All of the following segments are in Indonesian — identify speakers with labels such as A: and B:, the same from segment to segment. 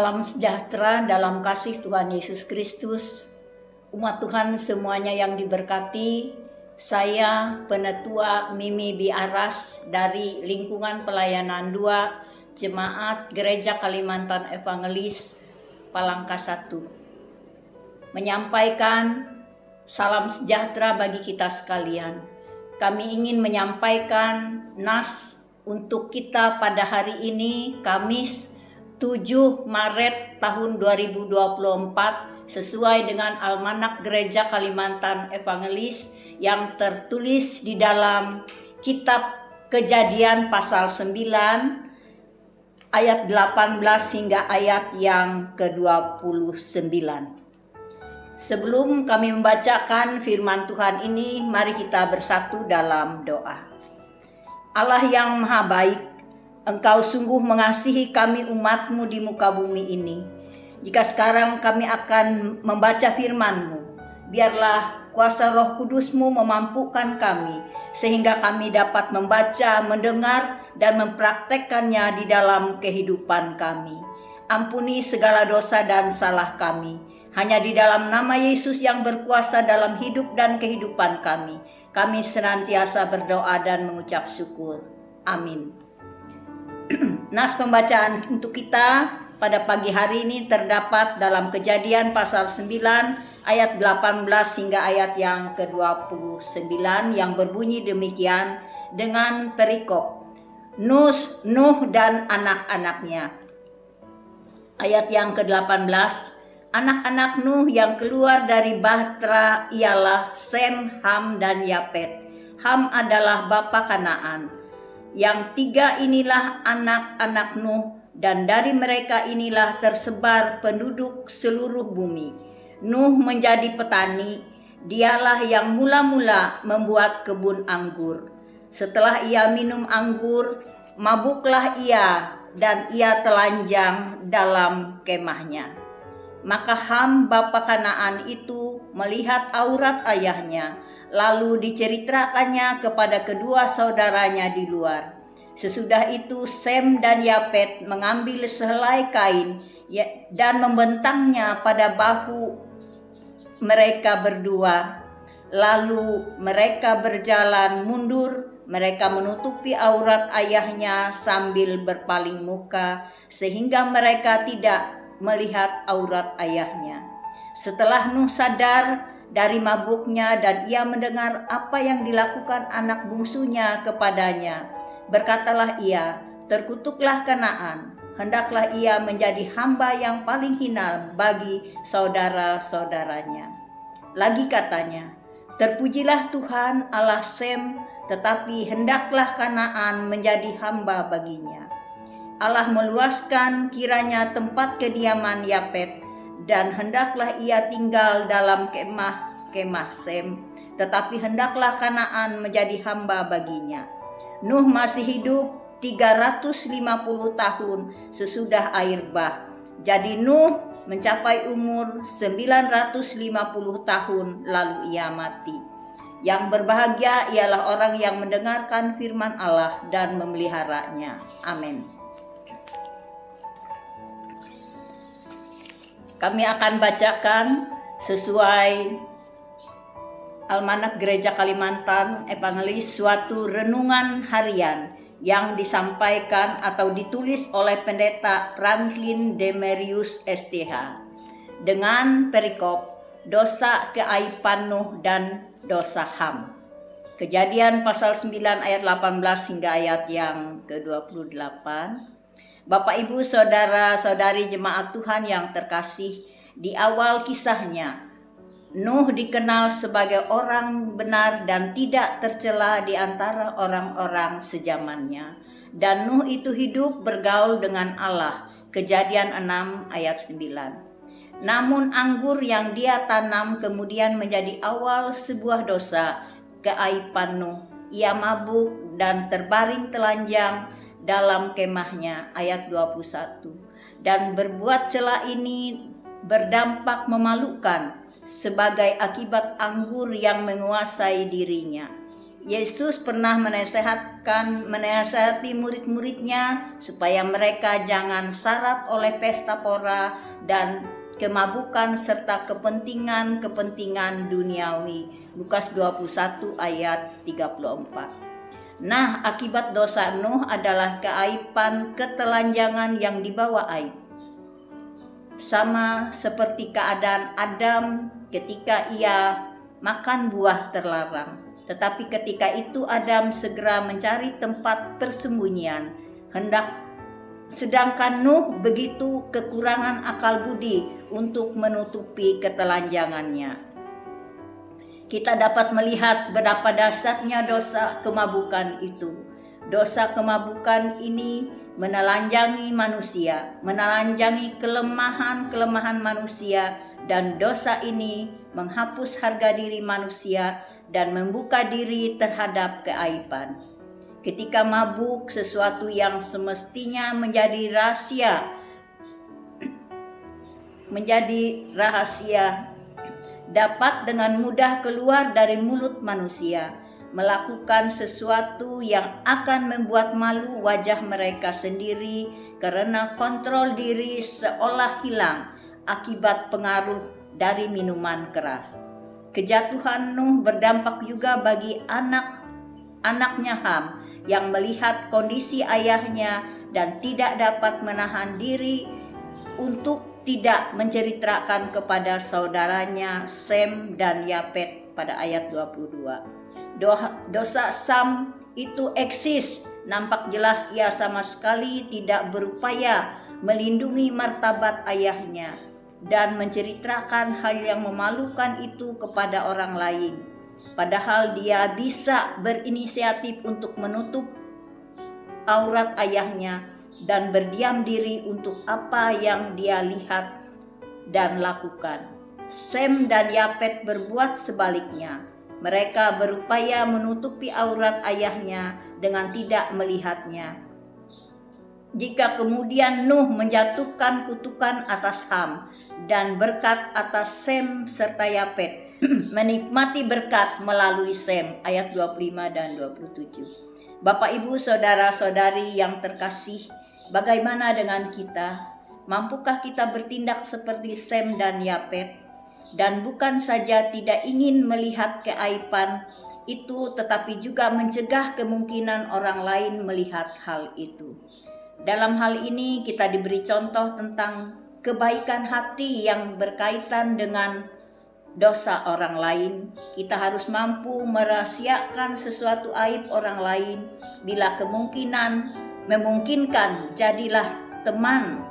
A: Salam sejahtera dalam kasih Tuhan Yesus Kristus. Umat Tuhan semuanya yang diberkati, saya Penetua Mimi Biaras dari lingkungan pelayanan 2 Jemaat Gereja Kalimantan Evangelis Palangka 1. Menyampaikan salam sejahtera bagi kita sekalian. Kami ingin menyampaikan nas untuk kita pada hari ini, Kamis 7 Maret tahun 2024 sesuai dengan Almanak Gereja Kalimantan Evangelis yang tertulis di dalam kitab Kejadian pasal 9 ayat 18 hingga ayat yang ke-29. Sebelum kami membacakan firman Tuhan ini, mari kita bersatu dalam doa. Allah yang Maha Baik, Engkau sungguh mengasihi kami umat-Mu di muka bumi ini. Jika sekarang kami akan membaca firman-Mu, biarlah kuasa Roh Kudus-Mu memampukan kami, sehingga kami dapat membaca, mendengar, dan mempraktekkannya di dalam kehidupan kami. Ampuni segala dosa dan salah kami. Hanya di dalam nama Yesus yang berkuasa dalam hidup dan kehidupan kami, kami senantiasa berdoa dan mengucap syukur. Amin. Nas pembacaan untuk kita pada pagi hari ini terdapat dalam Kejadian pasal 9 ayat 18 hingga ayat yang ke-29 yang berbunyi demikian dengan perikop Nuh dan anak-anaknya. Ayat yang ke-18, anak-anak Nuh yang keluar dari bahtera ialah Sem, Ham, dan Yapet. Ham adalah bapa Kanaan. Yang tiga inilah anak-anak Nuh, dan dari mereka inilah tersebar penduduk seluruh bumi. Nuh menjadi petani, dialah yang mula-mula membuat kebun anggur. Setelah ia minum anggur, mabuklah ia, dan ia telanjang dalam kemahnya. Maka Ham bapa Kanaan itu melihat aurat ayahnya, lalu diceritakannya kepada kedua saudaranya di luar. Sesudah itu Sem dan Yapet mengambil sehelai kain dan membentangnya pada bahu mereka berdua. Lalu mereka berjalan mundur, mereka menutupi aurat ayahnya sambil berpaling muka, sehingga mereka tidak melihat aurat ayahnya. Setelah Nuh sadar dari mabuknya dan ia mendengar apa yang dilakukan anak bungsunya kepadanya, berkatalah ia, terkutuklah Kanaan, hendaklah ia menjadi hamba yang paling hina bagi saudara-saudaranya. Lagi katanya, terpujilah Tuhan Allah Sem, tetapi hendaklah Kanaan menjadi hamba baginya. Allah meluaskan kiranya tempat kediaman Yapet, dan hendaklah ia tinggal dalam kemah Sem, tetapi hendaklah Kanaan menjadi hamba baginya. Nuh masih hidup 350 tahun sesudah air bah. Jadi Nuh mencapai umur 950 tahun lalu ia mati. Yang berbahagia ialah orang yang mendengarkan firman Allah dan memeliharanya. Amin. Kami akan bacakan sesuai Almanak Gereja Kalimantan Evangelis suatu renungan harian yang disampaikan atau ditulis oleh Pendeta Franklin Demerius STH dengan perikop dosa keaiban Nuh dan dosa Ham. Kejadian pasal 9 ayat 18 hingga ayat yang ke-28. Bapak Ibu saudara-saudari jemaat Tuhan yang terkasih, di awal kisahnya Nuh dikenal sebagai orang benar dan tidak tercela di antara orang-orang sezamannya. Dan Nuh itu hidup bergaul dengan Allah. Kejadian 6 ayat 9. Namun anggur yang dia tanam kemudian menjadi awal sebuah dosa keaiban Nuh. Ia mabuk dan terbaring telanjang dalam kemahnya, ayat 21. Dan berbuat cela ini berdampak memalukan sebagai akibat anggur yang menguasai dirinya. Yesus pernah menasehati murid-muridnya supaya mereka jangan syarat oleh pesta pora dan kemabukan serta kepentingan duniawi. Lukas 21 ayat 34. Nah, akibat dosa Nuh adalah keaiban ketelanjangan yang dibawa aib. Sama seperti keadaan Adam ketika ia makan buah terlarang. Tetapi ketika itu Adam segera mencari tempat persembunyian. Sedangkan Nuh begitu kekurangan akal budi untuk menutupi ketelanjangannya. Kita dapat melihat betapa dahsyatnya dosa kemabukan itu. Dosa kemabukan ini menelanjangi manusia, menelanjangi kelemahan manusia, dan dosa ini menghapus harga diri manusia dan membuka diri terhadap keaiban. Ketika mabuk, sesuatu yang semestinya menjadi rahasia dapat dengan mudah keluar dari mulut manusia, melakukan sesuatu yang akan membuat malu wajah mereka sendiri karena kontrol diri seolah hilang akibat pengaruh dari minuman keras. Kejatuhan Nuh berdampak juga bagi anaknya Ham yang melihat kondisi ayahnya dan tidak dapat menahan diri untuk tidak menceritakan kepada saudaranya Sem dan Yafet pada ayat 22. Dosa Sam itu eksis, nampak jelas ia sama sekali tidak berupaya melindungi martabat ayahnya dan menceritakan hal yang memalukan itu kepada orang lain. Padahal dia bisa berinisiatif untuk menutup aurat ayahnya dan berdiam diri untuk apa yang dia lihat dan lakukan. Sem dan Yafet berbuat sebaliknya. Mereka berupaya menutupi aurat ayahnya dengan tidak melihatnya. Jika kemudian Nuh menjatuhkan kutukan atas Ham dan berkat atas Sem serta Yafet, menikmati berkat melalui Sem, ayat 25 dan 27. Bapak, Ibu, saudara-saudari yang terkasih, bagaimana dengan kita? Mampukah kita bertindak seperti Sem dan Yafet? Dan bukan saja tidak ingin melihat keaiban itu, tetapi juga mencegah kemungkinan orang lain melihat hal itu. Dalam hal ini kita diberi contoh tentang kebaikan hati yang berkaitan dengan dosa orang lain. Kita harus mampu merahasiakan sesuatu aib orang lain. Bila memungkinkan, jadilah teman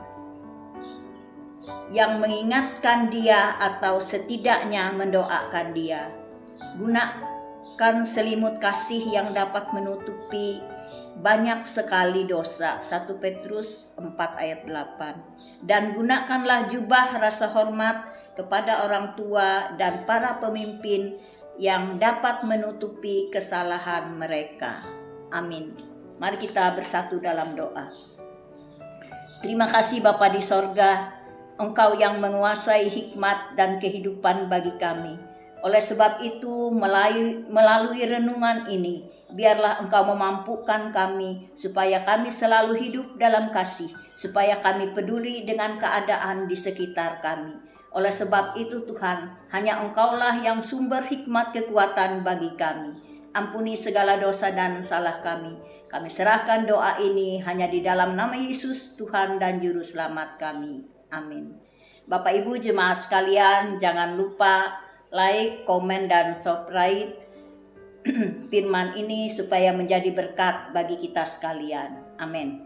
A: yang mengingatkan dia atau setidaknya mendoakan dia. Gunakan selimut kasih yang dapat menutupi banyak sekali dosa. 1 Petrus 4 ayat 8. Dan gunakanlah jubah rasa hormat kepada orang tua dan para pemimpin yang dapat menutupi kesalahan mereka. Amin. Mari kita bersatu dalam doa. Terima kasih Bapa di sorga, Engkau yang menguasai hikmat dan kehidupan bagi kami. Oleh sebab itu, melalui renungan ini, biarlah Engkau memampukan kami supaya kami selalu hidup dalam kasih, supaya kami peduli dengan keadaan di sekitar kami. Oleh sebab itu Tuhan, hanya Engkaulah yang sumber hikmat kekuatan bagi kami. Ampuni segala dosa dan salah kami. Kami serahkan doa ini hanya di dalam nama Yesus, Tuhan dan Juru Selamat kami. Amin. Bapak Ibu jemaat sekalian, jangan lupa like, komen, dan subscribe firman ini supaya menjadi berkat bagi kita sekalian. Amin.